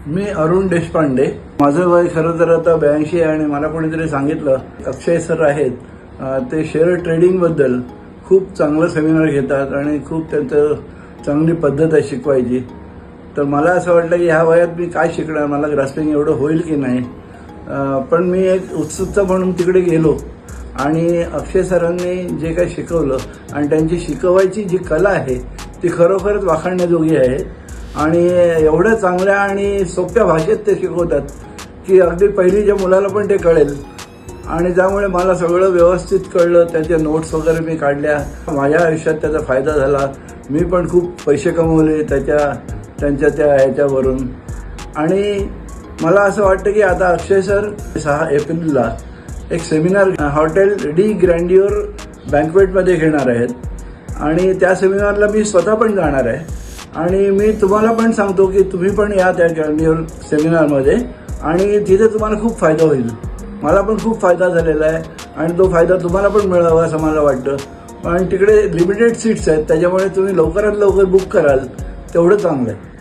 मी अरुण देशपांडे. माझं वय खरं तर आता 82 आहे आणि मला कोणीतरी सांगितलं अक्षय सर आहेत ते शेअर ट्रेडिंगबद्दल खूप चांगलं सेमिनार घेतात आणि खूप त्यांचं चांगली पद्धत आहे शिकवायची. तर मला असं वाटलं की ह्या वयात मी काय शिकणार, मला ग्रास्पिंग एवढं होईल की नाही. पण मी एक उत्सुकता म्हणून तिकडे गेलो आणि अक्षय सरांनी जे काही शिकवलं आणि त्यांची शिकवायची जी कला आहे ती खरोखरच वाखाणण्याजोगी आहे. आणि एवढ्या चांगल्या आणि सोप्या भाषेत ते शिकवतात की अगदी पहिलीच्या मुलाला पण ते कळेल. आणि त्यामुळे मला सगळं व्यवस्थित कळलं. त्याच्या नोट्स वगैरे मी काढल्या. माझ्या आयुष्यात त्याचा फायदा झाला. मी पण खूप पैसे कमवले त्यांच्या त्या ह्याच्यावरून. आणि मला असं वाटतं की आता अक्षय सर 6 एप्रिलला एक सेमिनार हॉटेल डी ग्रँडिओर बँकवेटमध्ये घेणार आहेत आणि त्या सेमिनारला मी स्वतः पण जाणार आहे. आणि मी तुम्हाला पण सांगतो की तुम्ही पण या त्या ग्रँडिओर सेमिनारमध्ये आणि तिथे तुम्हाला खूप फायदा होईल. मला पण खूप फायदा झालेला आहे आणि तो फायदा तुम्हाला पण मिळावा असं मला वाटतं. आणि तिकडे लिमिटेड सीट्स आहेत, त्याच्यामुळे तुम्ही लवकरात लवकर बुक कराल तेवढं चांगलं आहे.